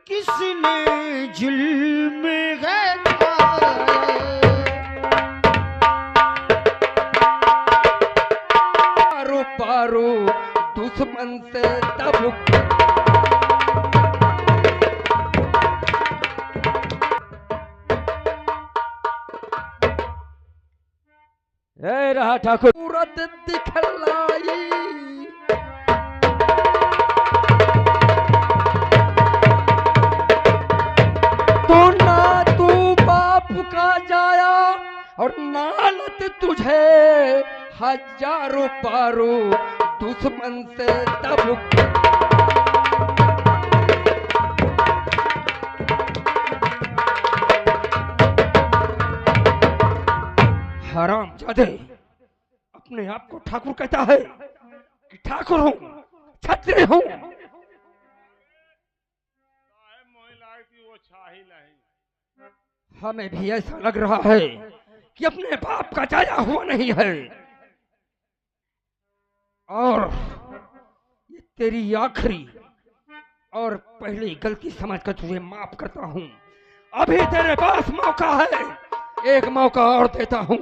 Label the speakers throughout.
Speaker 1: किसने जुल्म है पारो पारो दुश्मन से तब
Speaker 2: रहा ठाकुर
Speaker 1: सूरत दिखलाई तो ना तू बाप का जाया और नालत तुझे हजारों पारो दुश्मन से तब हराम जादे अपने आप को ठाकुर कहता है कि ठाकुर हूं, क्षत्रिय हूं। हमें भी ऐसा लग रहा है कि अपने बाप का जाया हुआ नहीं है और ये तेरी आखिरी और पहली गलती समझकर तुझे माफ करता हूं। अभी तेरे पास मौका है, एक मौका और देता हूं।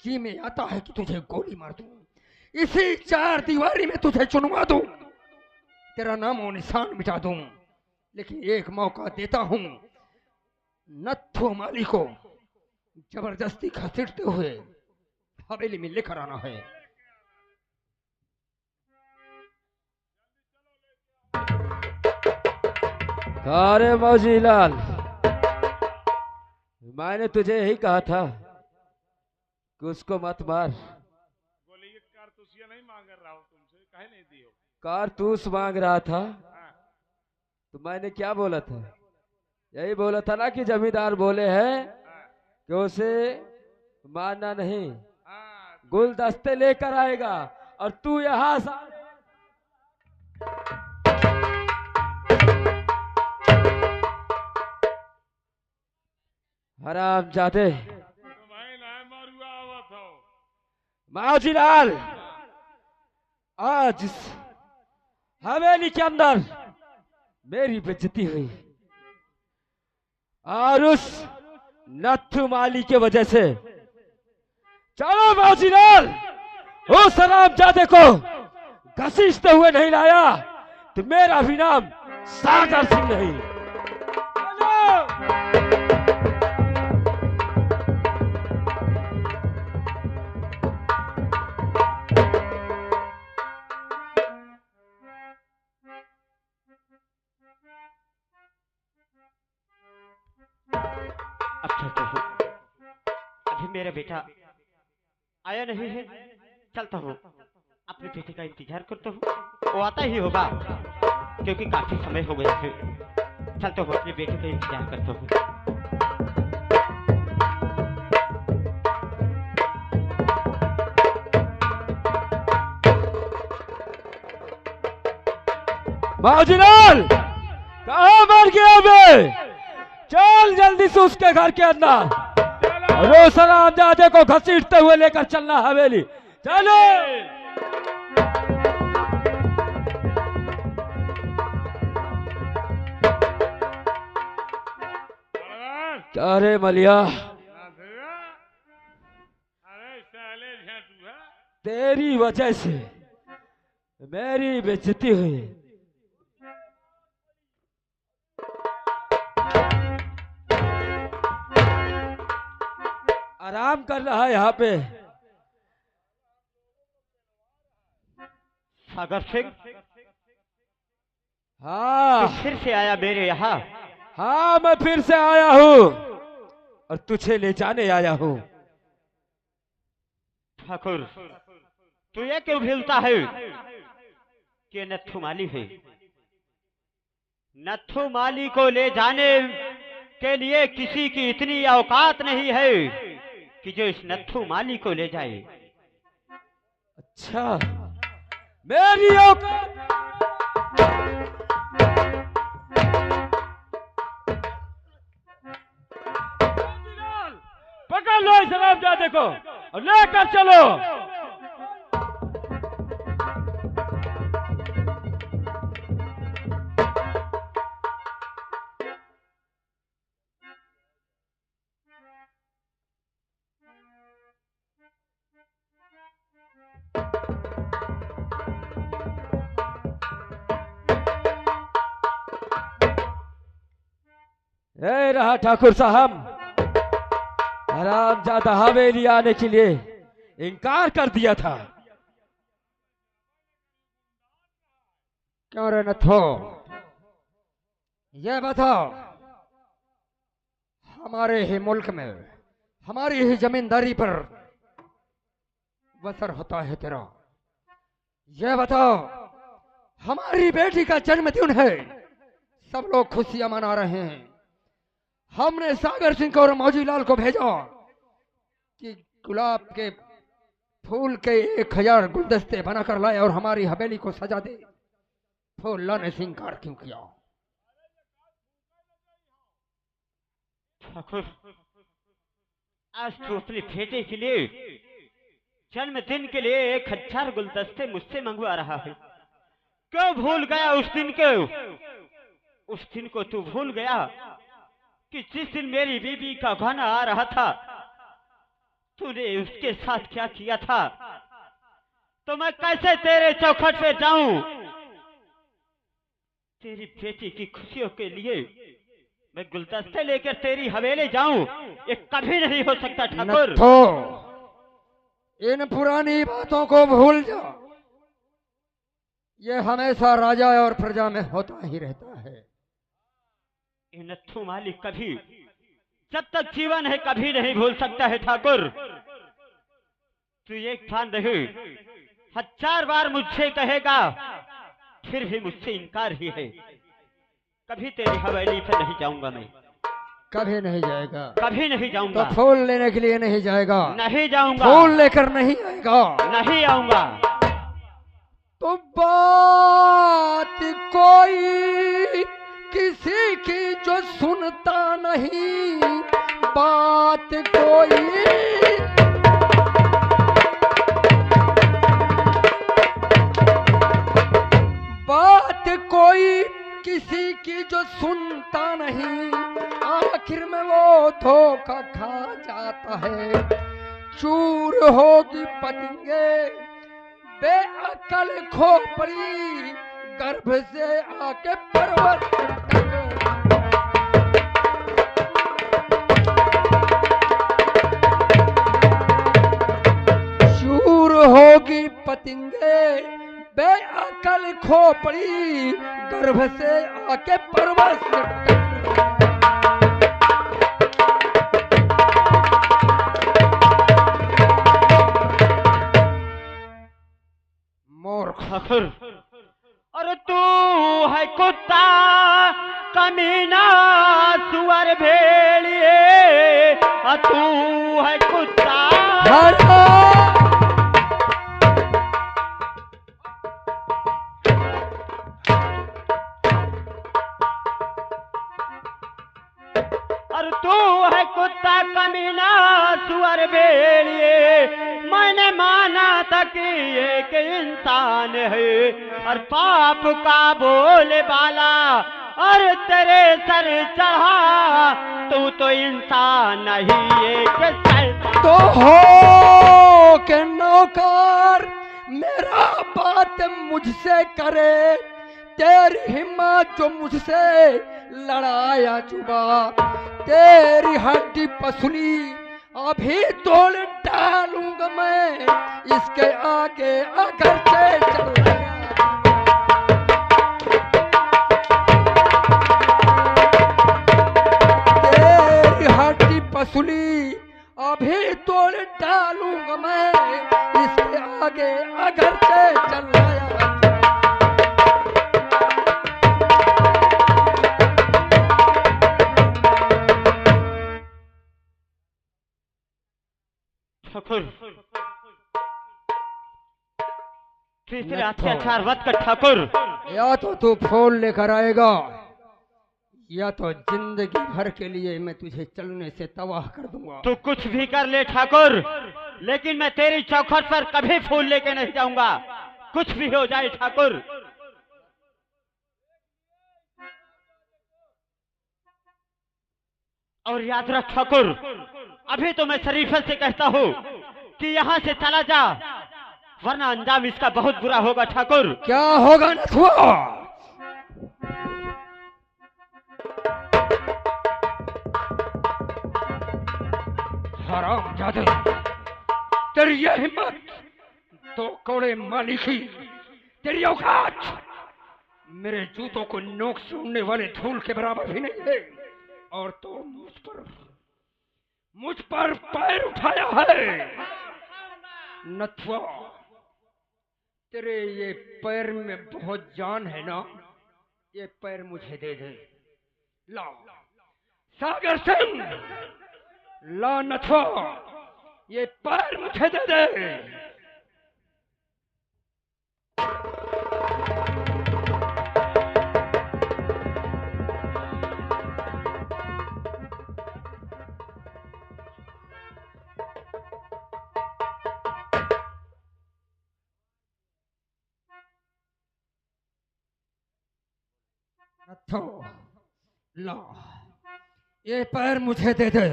Speaker 1: जी में आता है कि तुझे गोली मार दूं, इसी चार दीवारी में तुझे चुनवा दूं, तेरा नाम और निशान मिटा दूं, लेकिन एक मौका देता हूं। नत्थु माली को जबरदस्ती घसीटते हुए हवेली में लेकर आना है।
Speaker 2: अरे मौजीलाल, मैंने तुझे यही कहा था कि उसको मत मार।
Speaker 3: बोले ये कारतूस ये नहीं मांग रहा हूं तुमसे, काहे नहीं दी हो?
Speaker 2: कारतूस मांग रहा था तो मैंने क्या बोला था? यही बोला था ना कि जमींदार बोले हैं कि उसे मारना नहीं, गुलदस्ते लेकर आएगा और तू यहाँ हराम जाते माओजीलाल, आज इस हवेली के अंदर मेरी बेइज्जती हुई और उस नत्थु माली के वजह से। चलो माओजीलाल, उस हरामजादे को घसीटते हुए नहीं लाया तो मेरा भी नाम सागर सिंह नहीं।
Speaker 4: अभी मेरा बेटा आया नहीं है, चलता हूँ अपने बेटे का इंतजार करता हूँ, वो आता ही होगा क्योंकि काफी समय हो गया है। चलता हूँ अपने बेटे का इंतजार करता हूँ।
Speaker 2: माओजीलाल, कहाँ मर गया बे? चल जल्दी से उसके घर के अंदर रोज हरामजादे को घसीटते हुए लेकर चलना हवेली। चलो। क्या रे मलिया, तेरी वजह से मेरी बेइज्जती हुई। आराम कर रहा है यहाँ पे।
Speaker 4: सागर सिंह,
Speaker 2: हाँ
Speaker 4: फिर से आया मेरे यहाँ?
Speaker 2: हाँ, मैं फिर से आया हूँ और तुझे ले जाने आया हूँ।
Speaker 4: ठाकुर, तू ये क्यों भूलता है कि नत्थु माली है? नत्थु माली को ले जाने के लिए किसी की इतनी औकात नहीं है कि जो इस नत्थु माली को ले जाए।
Speaker 2: अच्छा, मेरी औकात। पकड़ लो इस हरामजादे को और लेकर चलो। ए रहा ठाकुर साहब, हरामजादा हवेली आने के लिए इनकार कर दिया था।
Speaker 1: क्यों रे नथो, ये बताओ, हमारे ही मुल्क में हमारी ही जमींदारी पर बसर होता है तेरा। ये बताओ, हमारी बेटी का जन्मदिन है, सब लोग खुशियां मना रहे हैं। हमने सागर सिंह को और मौजीलाल को भेजा कि गुलाब के फूल के 1000 गुलदस्ते बनाकर लाए और हमारी हवेली को सजा दे। फूल लाने से इनकार क्यों किया?
Speaker 4: ठाकुर, आज तू अपने बेटे के लिए जन्मदिन के लिए 1000 गुलदस्ते मुझसे मंगवा रहा है। क्यों भूल गया उस दिन को? उस दिन को तू भूल गया कि जिस दिन मेरी बीबी का गाना आ रहा था, तूने उसके साथ क्या किया था? तो मैं कैसे तेरे चौखट पे जाऊं? तेरी बेटी की खुशियों के लिए मैं गुलदस्ते लेकर तेरी हवेली जाऊं, ये कभी नहीं हो सकता ठाकुर।
Speaker 1: इन पुरानी बातों को भूल जा। ये हमेशा राजा और प्रजा में होता ही रहता है।
Speaker 4: नत्थू मालिक कभी, जब तक जीवन है, कभी नहीं भूल सकता है ठाकुर। तू एक बार नहीं 1000 बार मुझसे कहेगा, फिर भी मुझसे इनकार ही है। कभी तेरी हवेली पे नहीं जाऊंगा मैं।
Speaker 1: कभी नहीं जाएगा?
Speaker 4: कभी नहीं जाऊंगा।
Speaker 1: तो फूल लेने के लिए नहीं जाएगा?
Speaker 4: नहीं जाऊंगा।
Speaker 1: फूल लेकर नहीं आएगा?
Speaker 4: नहीं आऊंगा।
Speaker 1: तो बात कोई किसी की जो सुनता नहीं, बात कोई बात कोई किसी की जो सुनता नहीं, आखिर में वो धोखा खा जाता है। चूर होगी पतंगे, बेअकल खोपड़ी, गर्भ से आके पर्वत चूर होगी पतंगे, बेअकल खोपड़ी, गर्भ से आके पर्वत
Speaker 4: ठाकुर, और तू है कुत्ता कमीना सुअर भेड़िए, तू है कुत्ता। और तू है कुत्ता कमीना सुअर भेड़िए, मैंने माना था कि एक इंसान है और पाप का बोले वाला, और तेरे सर चढ़ा तू तो इंसान नहीं एक शैतान।
Speaker 1: तो हो के नौकर मेरा बात मुझसे करे, तेरी हिम्मत जो मुझसे लड़ाया चुबा, तेरी हड्डी पसली अभी तोड़ डालूंगा मैं, इसके आगे अगर चल तेरी हड्डी पसली अभी तोड़ डालूंगा मैं, इसके आगे अगर चल
Speaker 4: ठाकुर, तीसरे अत्याचार मत कर ठाकुर।
Speaker 1: या तो तू फूल लेकर आएगा, या तो जिंदगी भर के लिए मैं तुझे चलने से तबाह कर दूंगा।
Speaker 4: तू कुछ भी कर ले ठाकुर, लेकिन मैं तेरी चौखट पर कभी फूल लेके नहीं जाऊंगा, कुछ भी हो जाए ठाकुर। और याद रख ठाकुर, अभी तो मैं शरीफत से कहता हूँ कि यहाँ से चला जा, वरना अंजाम इसका बहुत बुरा होगा ठाकुर।
Speaker 1: क्या होगा नथुआ? हराम जादे, तेरी यह हिम्मत, तो कोड़े माली की तेरी औकात मेरे जूतों को नोक से उड़ने वाले धूल के बराबर भी नहीं है। और तो मुझ पर पैर उठाया है। नथुआ, तेरे ये पैर में बहुत जान है ना, ये पैर मुझे दे दे। ला सागर सिंह, ला नथुआ, ये पैर मुझे दे दे। नथुआ, ला ये पैर मुझे दे दे।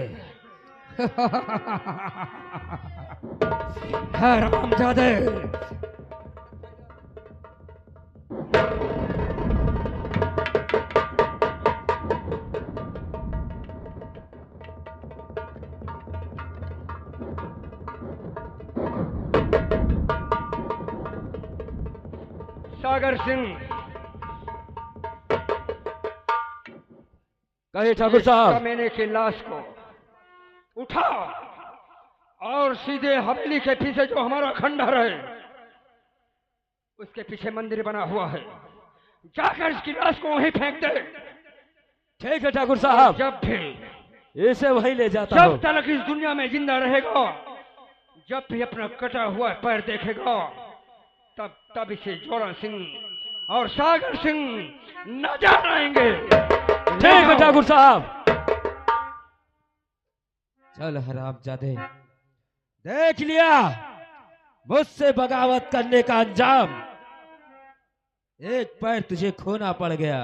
Speaker 1: हरामजादे, सागर सिंह,
Speaker 2: कहिए ठाकुर साहब।
Speaker 1: कमीने की लाश को उठा और सीधे हवेली के पीछे जो हमारा खंडहर है उसके पीछे मंदिर बना हुआ है, जाकर इसकी लाश को वहीं फेंक दे।
Speaker 2: ठीक है ठाकुर साहब,
Speaker 1: जब भी
Speaker 2: इसे वहीं ले जाता हूँ।
Speaker 1: जब तक इस दुनिया में जिंदा रहेगा, जब भी अपना कटा हुआ पैर देखेगा, तब इसे जोरा सिंह और सागर सिंह न जानेंगे।
Speaker 2: ठीक है ठाकुर साहब। चल हरामजादे, देख लिया मुझसे बगावत करने का अंजाम। एक पैर तुझे खोना पड़ गया।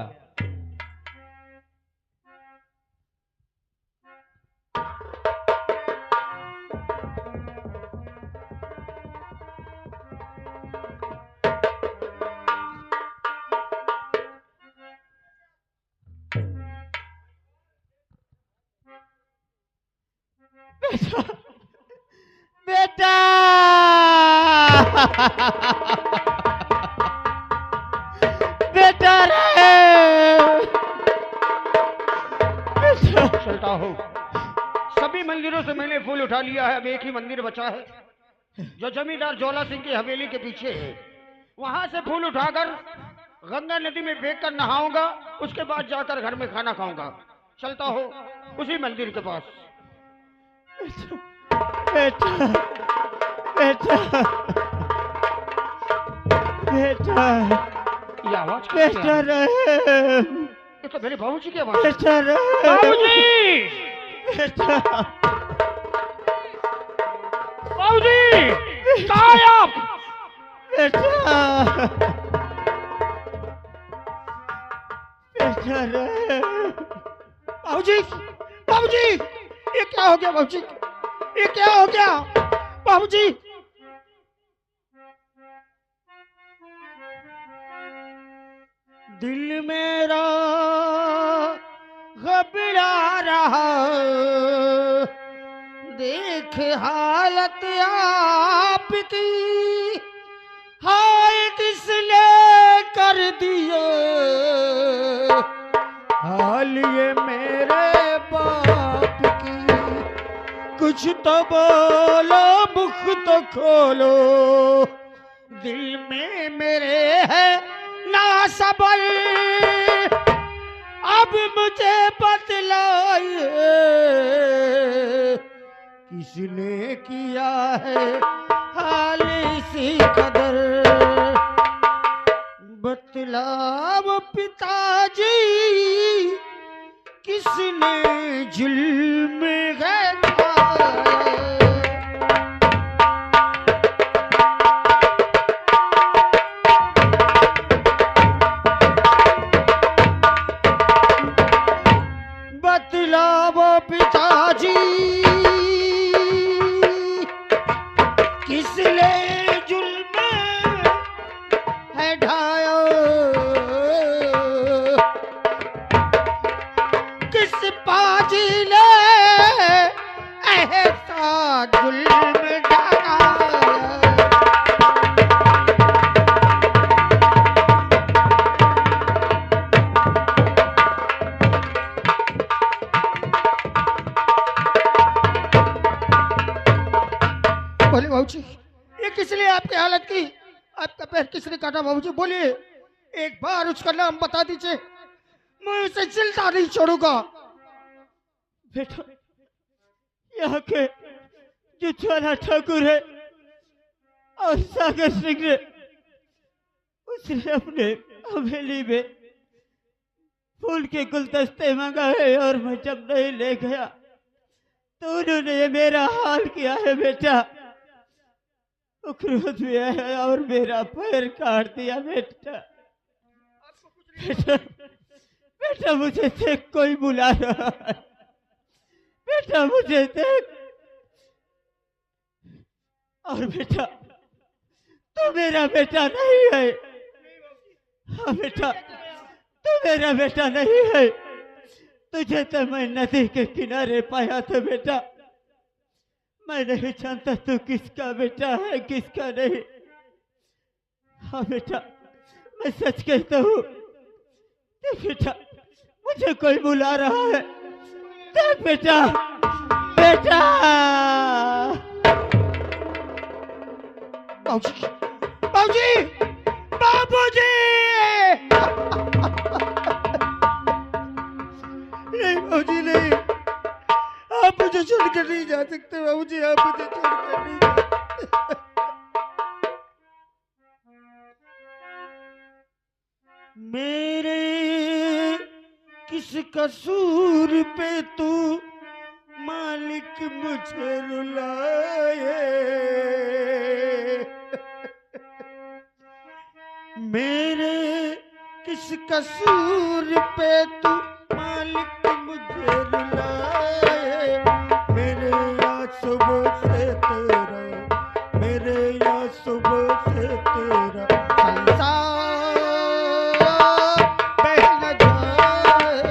Speaker 4: बेटा बेटा रे, चलता हूँ। सभी मंदिरों से मैंने फूल उठा लिया है, अब एक ही मंदिर बचा है जो जमींदार ज्वाला सिंह की हवेली के पीछे है। वहां से फूल उठाकर गंगा नदी में फेंक कर नहाऊंगा, उसके बाद जाकर घर में खाना खाऊंगा। चलता हूँ उसी मंदिर के पास।
Speaker 5: बेटा बेटा बेटा
Speaker 4: ये आवाज
Speaker 5: बेटा रहे,
Speaker 4: ये तो मेरे बाबूजी की आवाज है।
Speaker 5: बेटा रहे,
Speaker 4: बाबूजी,
Speaker 5: बेटा
Speaker 4: बाबूजी, कहाँ हैं आप?
Speaker 5: बेटा बेटा रहे।
Speaker 4: बाबूजी, बाबूजी, ये क्या हो गया बाबूजी? ये क्या हो गया बाबूजी?
Speaker 5: दिल मेरा घबरा रहा, देख हालत आपकी, हाय किसने कर दिए हाल ये मेरे बाप की। कुछ तो बोलो, मुख तो खोलो, दिल में मेरे है ना सबर, अब मुझे बतलाइए किसने किया है हाल इसी कदर। बतलाओ पिताजी, किसने जुल्म है बतलाओ पिताजी, किसने जुल्म है ढाया, किस पाजी ने ऐसा बाबूजी, ये किस लिए आपकी हालत की? आपका पैर किसने काटा बाबूजी? बोलिए, एक बार उसका नाम बता दीजिए, मैं उसे जिंदा नहीं छोड़ूंगा।
Speaker 4: बेटा, यहाँ के जो ज्वाला ठाकुर है और सागर सिंह ने, उसने अपने हवेली में फूल के गुलदस्ते मंगाए और मैं जब नहीं ले गया तो उन्होंने ये मेरा हाल किया है बेटा। वो क्रोध में आया और मेरा पैर काट दिया बेटा। बेटा, बेटा मुझे देख, कोई बुला रहा है। बेटा मुझे देख। और बेटा, तू मेरा बेटा नहीं है। हाँ बेटा, तू मेरा बेटा नहीं है। तुझे तो मैं नदी के किनारे पाया था बेटा। मैं नहीं जानता तू किसका बेटा है किसका नहीं। हाँ बेटा, मैं सच कहता हूँ। देख बेटा, मुझे कोई बुला रहा है। देख बेटा, बेटा।
Speaker 5: बाबूजी, बाबूजी, बाबूजी! नहीं बाबूजी, नहीं, आप मुझे छोड़कर नहीं जा सकते बाबूजी, आप मुझे छोड़कर नहीं जा सकते। मेरे किस कसूर पे तू मालिक मुझे रुलाए? मेरे किस कसूर पे तू मालिक मुझे रुलाए? मेरे यहाँ सुबह से तेरा, मेरे यहाँ सुबह से तेरा संसार बह न जाए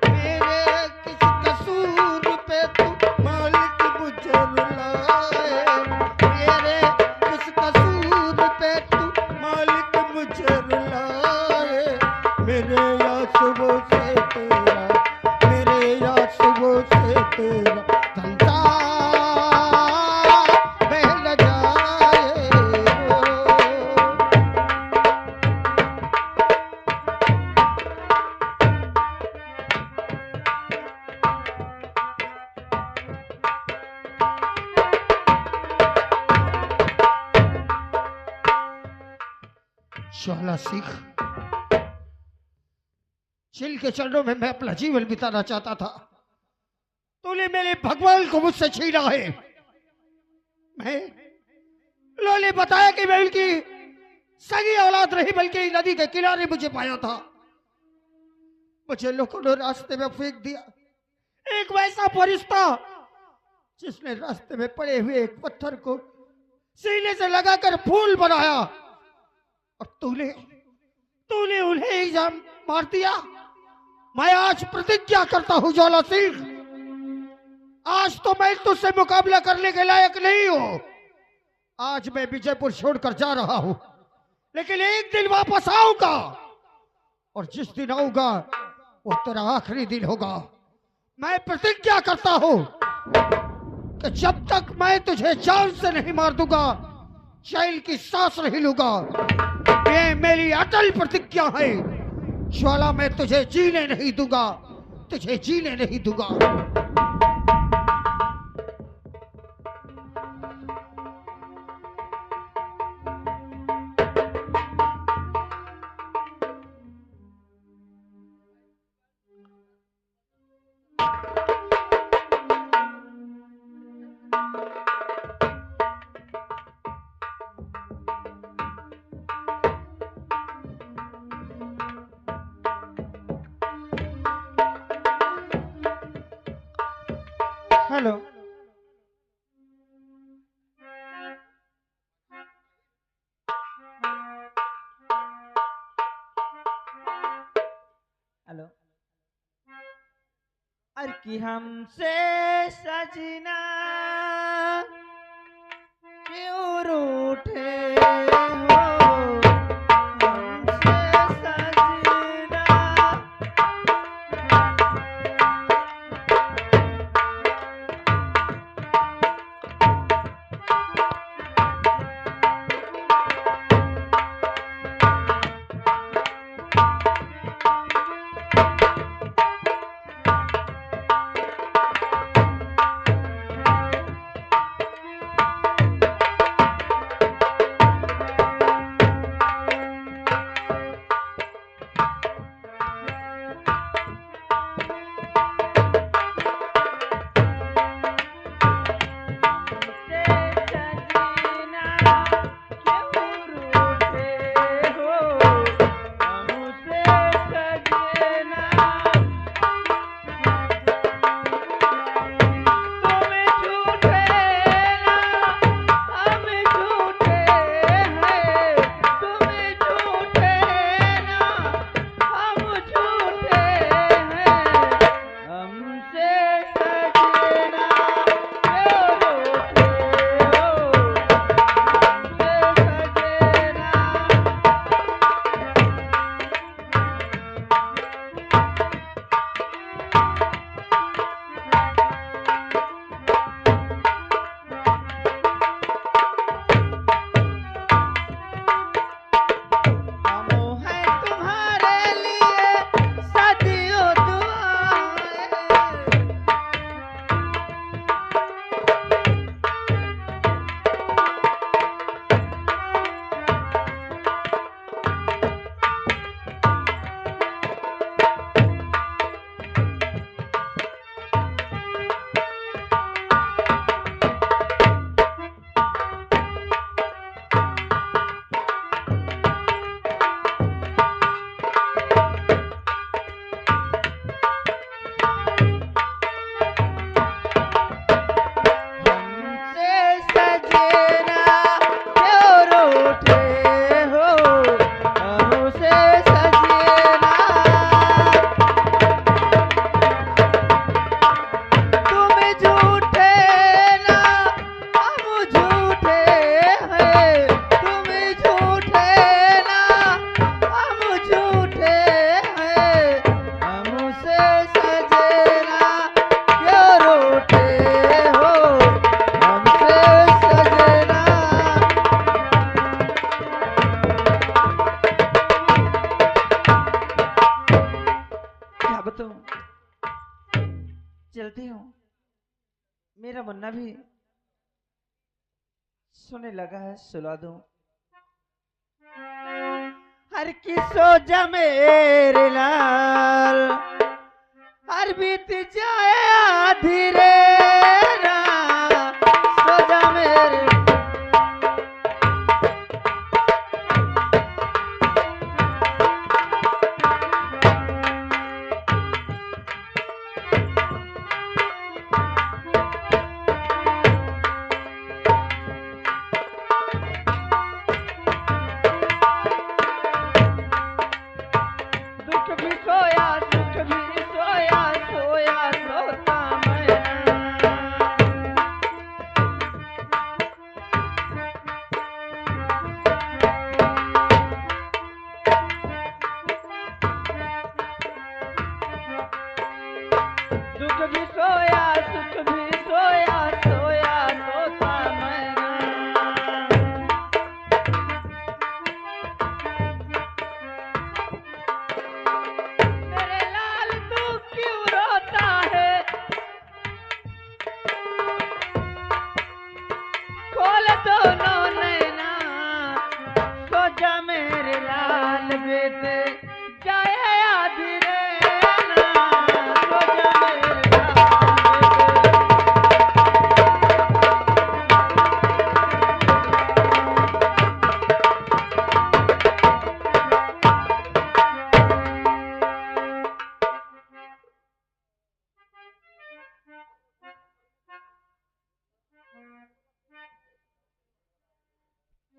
Speaker 5: मेरे किस कसूर पे तू मालिक मुझे रुलाए? मेरे किस कसूर पे तू मालिक मुझे रुलाए? मेरे यहाँ सुबह से तेरा, मेरे यहाँ सुबह से तेरा संसार बह न जाए। ज्वाला सिंह, चिल के चरणों में मैं अपना जीवन बिताना चाहता था। तूने मेरे भगवान को मुझसे छीना है। लोने बताया कि मैं उनकी सगी औलाद नहीं बल्कि नदी के किनारे मुझे पाया था। मुझे लोगों ने रास्ते में फेंक दिया। एक वैसा फरिश्ता जिसने रास्ते में पड़े हुए एक पत्थर को सीने से लगाकर फूल बनाया, और तूने उन्हें ही जान मार दिया। मैं आज प्रतिज्ञा करता हूं ज्वाला सिंह, आज तो मैं तुझसे मुकाबला करने के लायक नहीं हूं। आज मैं विजयपुर छोड़कर जा रहा हूं, लेकिन एक दिन वापस आऊंगा, और जिस दिन आऊंगा वो तेरा आखिरी दिन होगा। मैं प्रतिज्ञा करता हूं कि जब तक मैं तुझे जान से नहीं मार दूंगा, जेल की सांस नहीं लूंगा। ये मेरी अटल प्रतिज्ञा है। ज्वाला, मैं तुझे जीने नहीं दूंगा, तुझे जीने नहीं दूंगा। Hello,
Speaker 6: hello. अरे कि हमसे सजना क्यों रूठे हो? हमसे सजना गाना भी सुने लगा है, सुला दूं। हर की सोजा मेरे लाल, हर बीत जाए धीरे सोजा मेरे।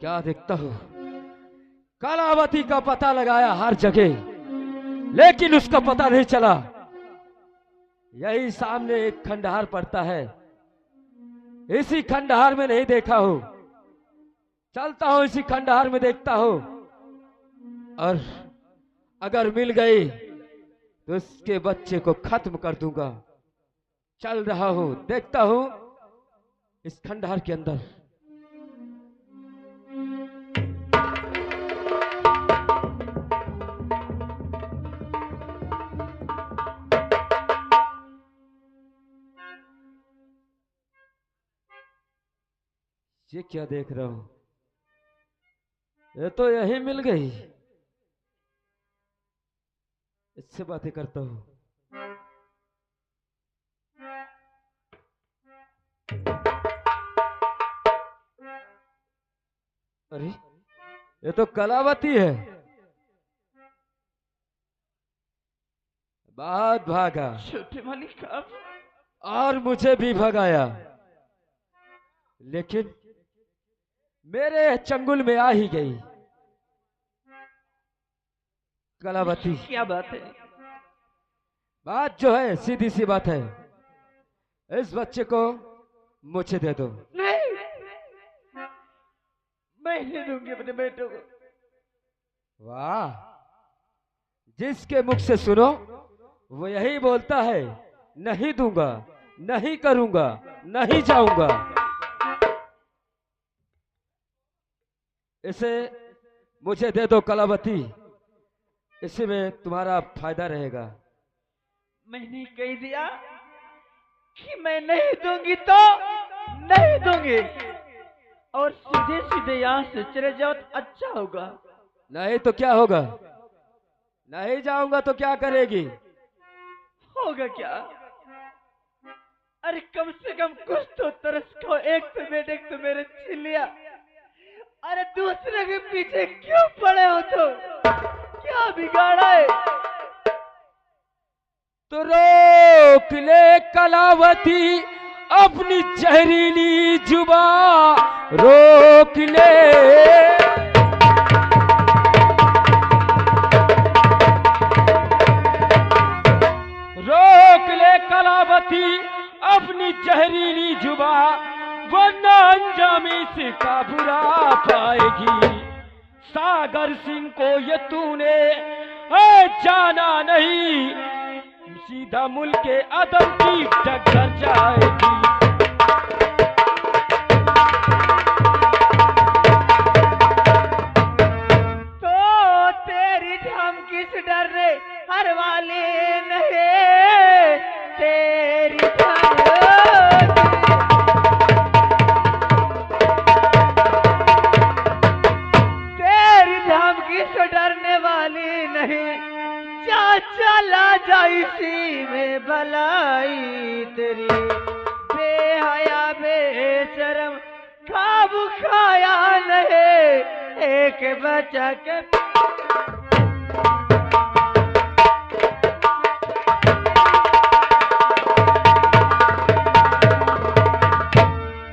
Speaker 2: क्या देखता हूँ, कलावती का पता लगाया हर जगह, लेकिन उसका पता नहीं चला। यही सामने एक खंडहर पड़ता है, इसी खंडहर में नहीं देखा हूं। चलता हूं इसी खंडहर में देखता हूं, और अगर मिल गई तो उसके बच्चे को खत्म कर दूंगा। चल रहा हूं, देखता हूं इस खंडहर के अंदर। ये क्या देख रहा हूं, ये तो यही मिल गई। इससे बातें करता हूं। अरे ये तो कलावती है। बहुत भागा
Speaker 6: छोटे मालिक आप,
Speaker 2: और मुझे भी भगाया, लेकिन मेरे चंगुल में आ ही गई। कलावती,
Speaker 6: क्या बात है?
Speaker 2: बात जो है सीधी सी बात है, इस बच्चे को मुझे दे दो।
Speaker 6: नहीं, मैं नहीं दूंगी अपने बेटों को।
Speaker 2: वाह, जिसके मुख से सुनो वो यही बोलता है, नहीं दूंगा, नहीं करूंगा, नहीं जाऊंगा। इसे मुझे दे दो कलावती, इसी में तुम्हारा फायदा रहेगा।
Speaker 6: मैंने कह दिया कि मैं नहीं दूंगी तो नहीं दूंगी, और सीधे सीधे यहाँ से चले जाओ तो अच्छा होगा।
Speaker 2: नहीं तो क्या होगा? नहीं जाऊंगा तो क्या करेगी?
Speaker 6: होगा क्या? अरे कम से कम कुछ तो तरस खाओ। एक तो बेटे, एक तो मेरे छीन लिया, अरे दूसरे के पीछे क्यों पड़े हो? तो क्या बिगाड़ा है?
Speaker 2: तो रोक ले कलावती अपनी जहरीली जुबान, रोक ले। रोक ले कलावती अपनी जहरीली जुबान, वरना अंजामी इसका बुरा पाएगी। सागर सिंह को ये तूने जाना नहीं, सीधा मुल्क के अदम की टक्कर जाएगी।
Speaker 6: तो तेरी धमकी से डरने हर वाले नहीं, तेरी धमकी इसी में भलाई तेरी। बेहया बेशरम खाब खाया नहीं एक बच्चा के।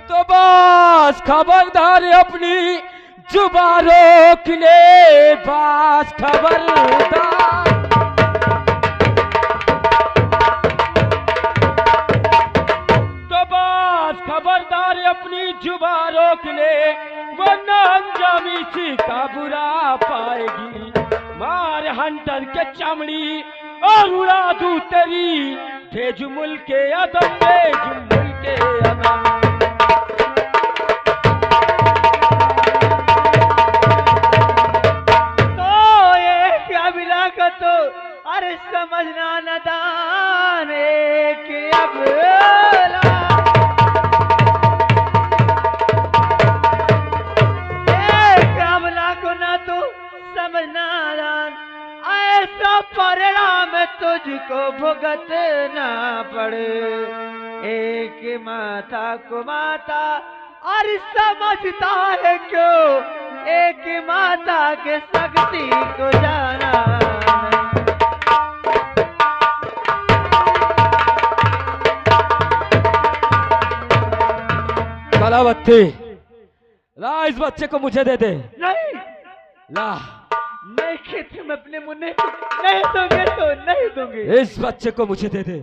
Speaker 2: तो बस खबरदार अपनी जुबान रोक ले, बस खबरदार। तो बस खबरदार अपनी जुबान रोक ले, वरना अंजामी सी का बुरा पाएगी। मार हंटर के चमड़ी और उड़ा दूं तेरी, भेज मुल्क के अदम, भेज मुल्क के अदम।
Speaker 6: तो अरे समझना नदान के अब अबला को ना तो समझना दान, ऐसा परिणाम तुझको भुगतना पड़े। एक माता को माता और समझता है क्यों, एक माता के शक्ति को जाना।
Speaker 2: कलावती, ला इस बच्चे को मुझे दे दे।
Speaker 6: नहीं,
Speaker 2: ला,
Speaker 6: मैं खेत में अपने मुन्ने नहीं दूंगे तो नहीं दूंगी।
Speaker 2: इस बच्चे को मुझे दे दे।